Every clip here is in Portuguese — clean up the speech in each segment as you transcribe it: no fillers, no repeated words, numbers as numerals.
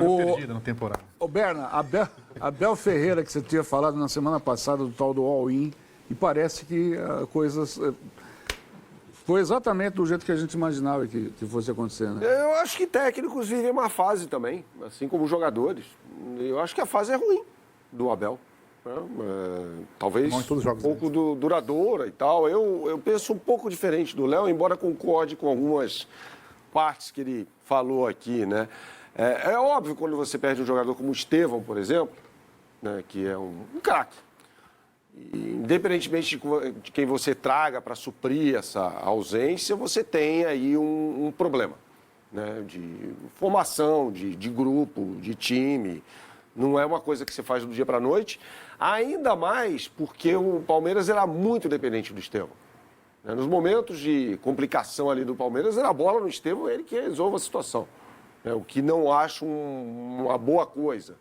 história perdida na temporada. Ô, Berna, Abel Ferreira, que você tinha falado na semana passada do tal do all-in, e parece que coisas... Foi exatamente do jeito que a gente imaginava que fosse acontecer, né? Eu acho que técnicos vivem uma fase também, assim como jogadores. Eu acho que a fase é ruim do Abel. Né? Talvez um pouco duradoura e tal. Eu penso um pouco diferente do Léo, embora concorde com algumas partes que ele falou aqui, né? É óbvio quando você perde um jogador como o Estevão, por exemplo, né, que é um craque. Independentemente de quem você traga para suprir essa ausência, você tem aí um problema, né, de formação, de grupo, de time. Não é uma coisa que você faz do dia para a noite, ainda mais porque o Palmeiras era muito dependente do Estevão. Nos momentos de complicação ali do Palmeiras, era a bola no Estevão, ele que resolve a situação. O que não acho uma boa coisa.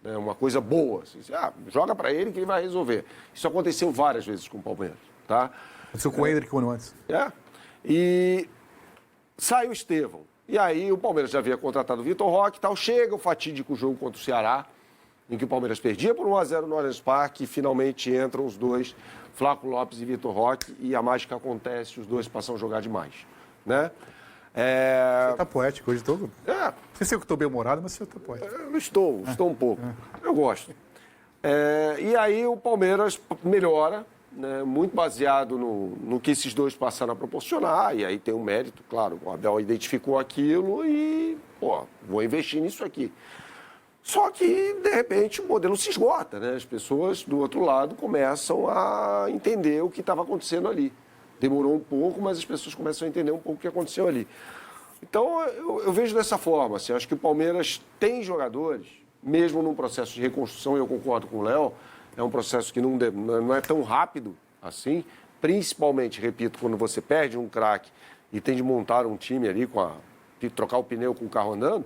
Uma coisa boa. Assim, joga para ele que ele vai resolver. Isso aconteceu várias vezes com o Palmeiras. Tá? Aconteceu com o Hendrick um ano antes. E sai o Estevão. E aí o Palmeiras já havia contratado o Vitor Roque e tal. Chega o fatídico jogo contra o Ceará, em que o Palmeiras perdia por 1-0 no Allianz Parque e finalmente entram os dois, Flaco Lopes e Vitor Roque, e a mágica acontece, os dois passam a jogar demais. Né? Você tá poético hoje todo? Não sei se eu estou bem humorado, mas você tá poético. Eu estou um pouco. Eu gosto. E aí o Palmeiras melhora, né, muito baseado no que esses dois passaram a proporcionar, e aí tem um mérito, claro, o Abel identificou aquilo e, vou investir nisso aqui. Só que, de repente, o modelo se esgota, né? As pessoas do outro lado começam a entender o que estava acontecendo ali. Demorou um pouco, mas as pessoas começam a entender um pouco o que aconteceu ali. Então, eu vejo dessa forma. Assim, acho que o Palmeiras tem jogadores, mesmo num processo de reconstrução, e eu concordo com o Léo, é um processo que não é tão rápido assim, principalmente, repito, quando você perde um craque e tem de montar um time ali, de trocar o pneu com o carro andando,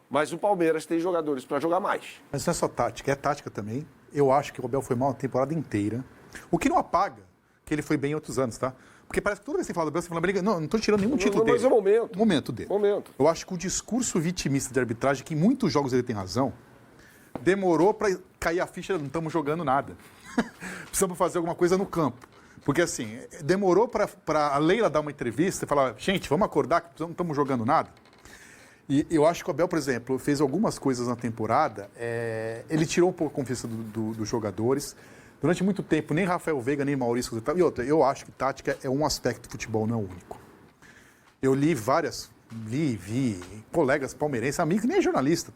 mas o Palmeiras tem jogadores para jogar mais. Mas não é só tática, é tática também. Eu acho que o Abel foi mal a temporada inteira, o que não apaga que ele foi bem em outros anos, tá? Porque parece que toda vez que você fala do Abel, você fala, não estou tirando nenhum título dele. Mas é o momento. O momento dele. Eu acho que o discurso vitimista de arbitragem, que em muitos jogos ele tem razão, demorou para cair a ficha, não estamos jogando nada. Precisamos fazer alguma coisa no campo. Porque assim, demorou para a Leila dar uma entrevista e falar, gente, vamos acordar que não estamos jogando nada. E eu acho que o Abel, por exemplo, fez algumas coisas na temporada, ele tirou um pouco a confiança dos jogadores. Durante muito tempo, nem Rafael Veiga, nem Maurício... E outra, eu acho que tática é um aspecto do futebol, não é o único. Eu vi colegas palmeirenses, amigos, nem jornalista,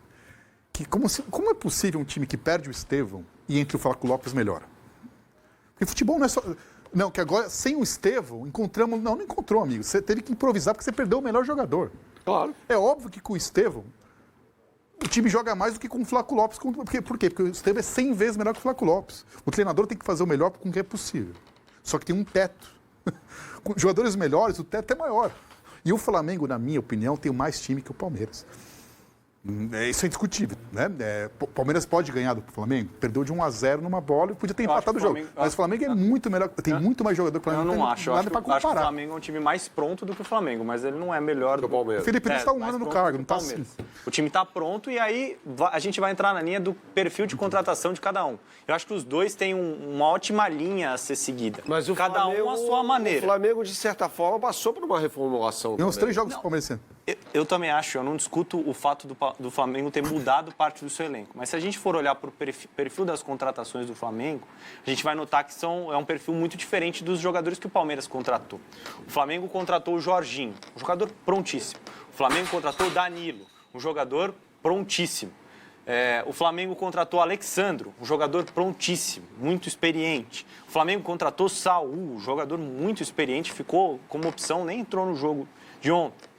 que como é possível um time que perde o Estevão e entre o Flaco Lopes melhora? Porque futebol não é só... Não, que agora, sem o Estevão, encontramos... Não encontrou, amigo. Você teve que improvisar porque você perdeu o melhor jogador. Claro. É óbvio que com o Estevão, o time joga mais do que com o Flaco Lopes. Por quê? Porque o Estevão é 100 vezes melhor que o Flaco Lopes. O treinador tem que fazer o melhor com o que é possível. Só que tem um teto. Com jogadores melhores, o teto é maior. E o Flamengo, na minha opinião, tem mais time que o Palmeiras. Isso é indiscutível, né? O Palmeiras pode ganhar do Flamengo. Perdeu de 1-0 numa bola e podia ter empatado o jogo. Mas o Flamengo é muito melhor, tem muito mais jogador que o Flamengo. Eu não acho. Eu acho que o Flamengo é um time mais pronto do que o Flamengo, mas ele não é melhor do que o Palmeiras. O Felipe Luiz está um ano no cargo, não está assim. O time está pronto e aí a gente vai entrar na linha do perfil de contratação de cada um. Eu acho que os dois têm uma ótima linha a ser seguida. Mas o cada Flamengo, um à sua maneira. O Flamengo, de certa forma, passou por uma reformulação. Tem uns 3 jogos do Palmeiras. Eu também acho, eu não discuto o fato do Flamengo ter mudado parte do seu elenco. Mas se a gente for olhar para o perfil das contratações do Flamengo, a gente vai notar que é um perfil muito diferente dos jogadores que o Palmeiras contratou. O Flamengo contratou o Jorginho, um jogador prontíssimo. O Flamengo contratou o Danilo, um jogador prontíssimo. O Flamengo contratou o Alexandro, um jogador prontíssimo, muito experiente. O Flamengo contratou o Saul, um jogador muito experiente, ficou como opção, nem entrou no jogo de ontem.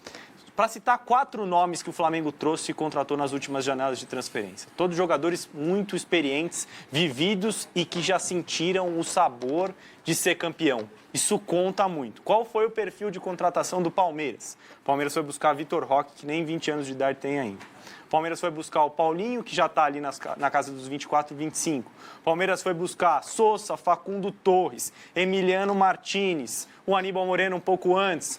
Para citar 4 nomes que o Flamengo trouxe e contratou nas últimas janelas de transferência. Todos jogadores muito experientes, vividos e que já sentiram o sabor de ser campeão. Isso conta muito. Qual foi o perfil de contratação do Palmeiras? O Palmeiras foi buscar Vitor Roque, que nem 20 anos de idade tem ainda. O Palmeiras foi buscar o Paulinho, que já está ali na casa dos 24, 25. O Palmeiras foi buscar Sousa, Facundo Torres, Emiliano Martinez, o Aníbal Moreno um pouco antes.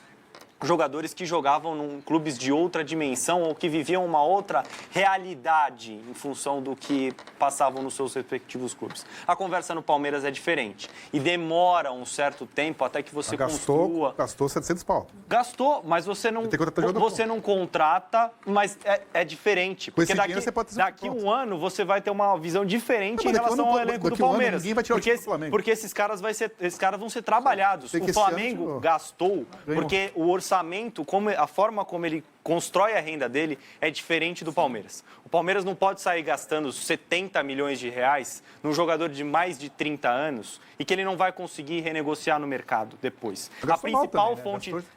jogadores que jogavam em clubes de outra dimensão ou que viviam uma outra realidade em função do que passavam nos seus respectivos clubes. A conversa no Palmeiras é diferente e demora um certo tempo até que você construa... Gastou 700 pau. Gastou, mas você não contrata, mas é diferente. Com esse Porque dinheiro você pode fazer daqui um ano você vai ter uma visão diferente em Mas relação ao elenco do Palmeiras. Ninguém vai tirar o time do Flamengo. Porque esses caras vão ser trabalhados. O Flamengo gastou porque o orçamento, a forma como ele constrói a renda dele é diferente do Palmeiras. O Palmeiras não pode sair gastando 70 milhões de reais num jogador de mais de 30 anos e que ele não vai conseguir renegociar no mercado depois.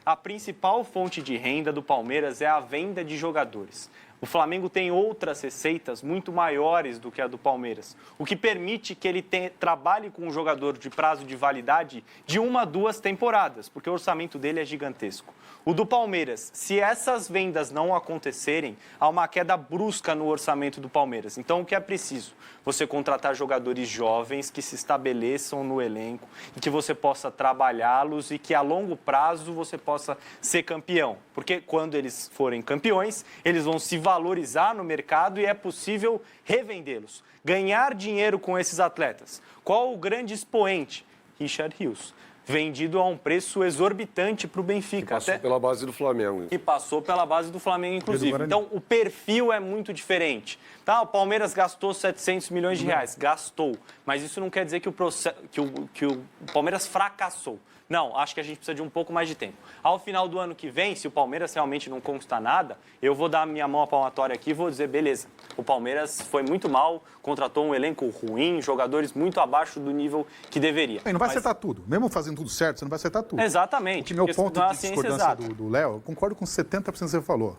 A principal fonte de renda do Palmeiras é a venda de jogadores. O Flamengo tem outras receitas muito maiores do que a do Palmeiras, o que permite que ele trabalhe com um jogador de prazo de validade de 1 a 2 temporadas, porque o orçamento dele é gigantesco. O do Palmeiras, se essas vendas não acontecerem, há uma queda brusca no orçamento do Palmeiras. Então, o que é preciso? Você contratar jogadores jovens que se estabeleçam no elenco e que você possa trabalhá-los e que a longo prazo você possa ser campeão. Porque quando eles forem campeões, eles vão se valorizar no mercado e é possível revendê-los. Ganhar dinheiro com esses atletas. Qual o grande expoente? Richard Rios. Vendido a um preço exorbitante para o Benfica. Passou pela base do Flamengo. E passou pela base do Flamengo, inclusive. Então, o perfil é muito diferente. Tá, o Palmeiras gastou 700 milhões de reais. Gastou. Mas isso não quer dizer que o Palmeiras fracassou. Não, acho que a gente precisa de um pouco mais de tempo. Ao final do ano que vem, se o Palmeiras realmente não conquistar nada, eu vou dar a minha mão à palmatória aqui e vou dizer, beleza, o Palmeiras foi muito mal, contratou um elenco ruim, jogadores muito abaixo do nível que deveria. E não vai acertar tudo. Mesmo fazendo tudo certo, você não vai acertar tudo. Exatamente. O meu ponto de discordância do Léo, eu concordo com 70% que você falou.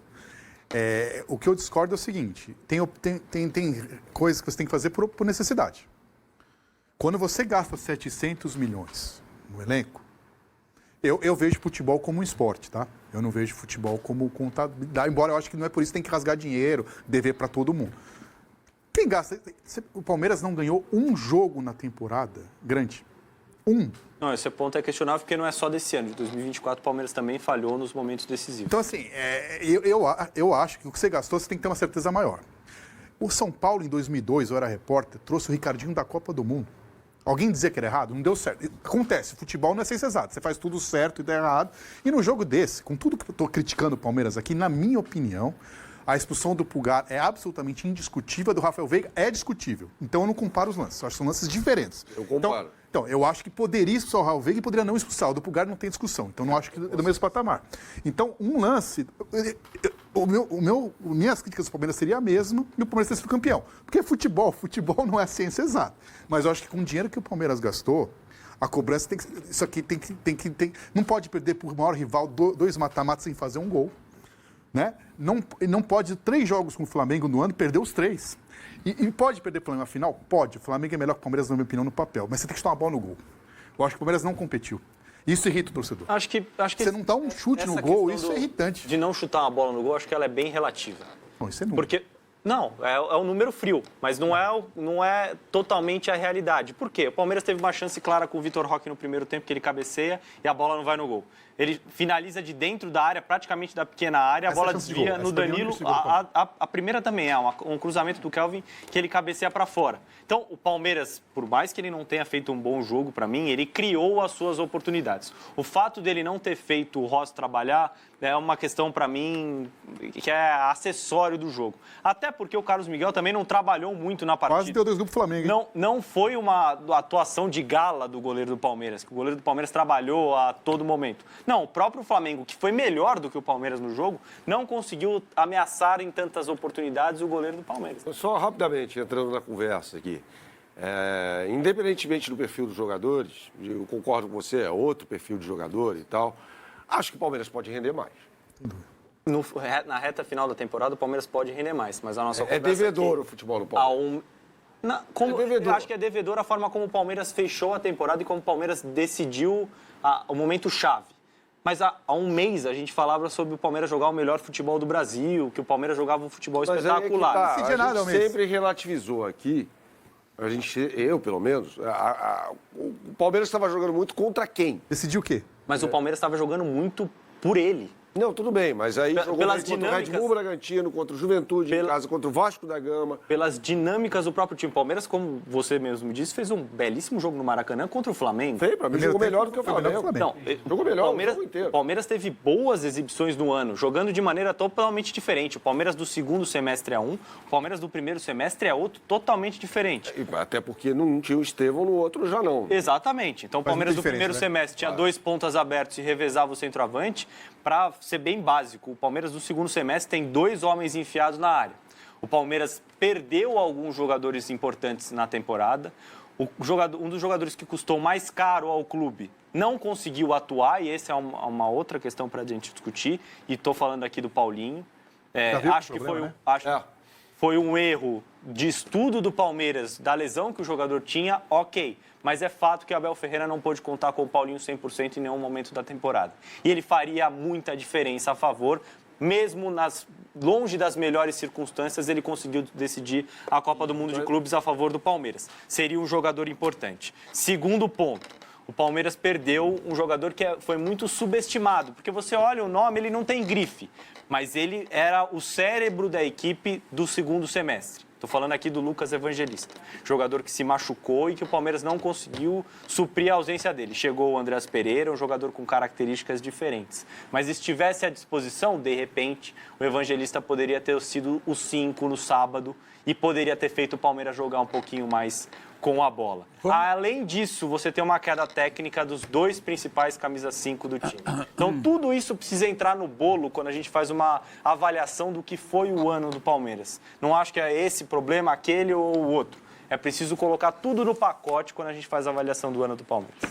O que eu discordo é o seguinte, tem coisas que você tem que fazer por necessidade. Quando você gasta 700 milhões no elenco, eu vejo futebol como um esporte, tá? Eu não vejo futebol como contabilidade, embora eu acho que não é por isso que tem que rasgar dinheiro, dever para todo mundo. Quem gasta... O Palmeiras não ganhou um jogo na temporada grande. Não, esse ponto é questionável porque não é só desse ano. De 2024, o Palmeiras também falhou nos momentos decisivos. Então, assim, eu acho que o que você gastou, você tem que ter uma certeza maior. O São Paulo, em 2002, eu era repórter, trouxe o Ricardinho da Copa do Mundo. Alguém dizia que era errado? Não deu certo. Acontece, futebol não é ciência exata. Você faz tudo certo e dá errado. E no jogo desse, com tudo que eu estou criticando o Palmeiras aqui, na minha opinião, a expulsão do Pulgar é absolutamente indiscutível, a do Rafael Veiga é discutível. Então eu não comparo os lances, eu acho que são lances diferentes. Eu comparo. Então, eu acho que poderia expulsar o Rafael Veiga e poderia não expulsar. O do Pulgar não tem discussão. Então, não acho que é do mesmo patamar. Então, um lance... Minhas críticas do Palmeiras seria a mesma e o Palmeiras ter sido campeão. Porque futebol não é ciência exata. Mas eu acho que com o dinheiro que o Palmeiras gastou, a cobrança tem que... Isso aqui tem que não pode perder por maior rival 2 mata-matas sem fazer um gol. Né? Não pode 3 jogos com o Flamengo no ano perder os 3. E pode perder o Flamengo na final? Pode. O Flamengo é melhor que o Palmeiras, na minha opinião, no papel. Mas você tem que chutar uma bola no gol. Eu acho que o Palmeiras não competiu. Isso irrita o torcedor. Acho que você não dá um chute no gol, isso é irritante. De não chutar uma bola no gol, acho que ela é bem relativa. Bom, isso é número. Porque... Não, é um número frio, mas não é totalmente a realidade. Por quê? O Palmeiras teve uma chance clara com o Vitor Roque no primeiro tempo, que ele cabeceia e a bola não vai no gol. Ele finaliza de dentro da área, praticamente da pequena área, a bola desvia no Danilo. A primeira também é um cruzamento do Kelvin que ele cabeceia para fora. Então, o Palmeiras, por mais que ele não tenha feito um bom jogo para mim, ele criou as suas oportunidades. O fato dele não ter feito o Rossi trabalhar é uma questão, para mim, que é acessório do jogo. Até porque o Carlos Miguel também não trabalhou muito na partida. Quase deu 2 gols pro Flamengo, hein? Não foi uma atuação de gala do goleiro do Palmeiras, que o goleiro do Palmeiras trabalhou a todo momento. Não, o próprio Flamengo, que foi melhor do que o Palmeiras no jogo, não conseguiu ameaçar em tantas oportunidades o goleiro do Palmeiras. Só rapidamente, entrando na conversa aqui. Independentemente do perfil dos jogadores, eu concordo com você, é outro perfil de jogador e tal, acho que o Palmeiras pode render mais. Na reta final da temporada, o Palmeiras pode render mais, mas a nossa conversa devedor aqui, o futebol do Palmeiras. Eu acho que é devedor a forma como o Palmeiras fechou a temporada e como o Palmeiras decidiu o momento-chave. Mas há um mês a gente falava sobre o Palmeiras jogar o melhor futebol do Brasil, que o Palmeiras jogava um futebol espetacular. A gente sempre relativizou aqui, eu pelo menos, o Palmeiras estava jogando muito contra quem? Decidiu o quê? Mas o Palmeiras estava jogando muito por ele. Não, tudo bem, mas aí jogou pelas contra o Red dinâmicas- Bull Bragantino, contra o Juventude em casa, contra o Vasco da Gama. Pelas dinâmicas do próprio time. Palmeiras, como você mesmo disse, fez um belíssimo jogo no Maracanã contra o Flamengo. Feio, pra mim Primeiro jogou tempo melhor do que o foi melhor que o Flamengo. Flamengo. Não, Jogou melhor Palmeiras, o jogo inteiro. Palmeiras teve boas exibições no ano, jogando de maneira totalmente diferente. O Palmeiras do segundo semestre é um, o Palmeiras do primeiro semestre é outro, totalmente diferente. Até porque não tinha o Estevão, no outro já não. Exatamente. Então o Faz Palmeiras muita do primeiro diferença, né? semestre tinha 2 pontas abertos e revezava o centroavante. Para ser bem básico, o Palmeiras do segundo semestre tem 2 homens enfiados na área. O Palmeiras perdeu alguns jogadores importantes na temporada. Um dos jogadores que custou mais caro ao clube não conseguiu atuar, e essa é uma outra questão para a gente discutir. E estou falando aqui do Paulinho. Já viu Acho o que problema, foi um erro de estudo do Palmeiras, da lesão que o jogador tinha, ok. Mas é fato que Abel Ferreira não pôde contar com o Paulinho 100% em nenhum momento da temporada. E ele faria muita diferença a favor, mesmo longe das melhores circunstâncias, ele conseguiu decidir a Copa do Mundo de Clubes a favor do Palmeiras. Seria um jogador importante. Segundo ponto, o Palmeiras perdeu um jogador que foi muito subestimado, porque você olha o nome, ele não tem grife, mas ele era o cérebro da equipe do segundo semestre. Estou falando aqui do Lucas Evangelista, jogador que se machucou e que o Palmeiras não conseguiu suprir a ausência dele. Chegou o Andreas Pereira, um jogador com características diferentes. Mas se estivesse à disposição, de repente, o Evangelista poderia ter sido o 5 no sábado e poderia ter feito o Palmeiras jogar um pouquinho mais com a bola. Além disso, você tem uma queda técnica dos 2 principais camisas 5 do time. Então, tudo isso precisa entrar no bolo quando a gente faz uma avaliação do que foi o ano do Palmeiras. Não acho que é esse problema, aquele ou o outro. É preciso colocar tudo no pacote quando a gente faz a avaliação do ano do Palmeiras.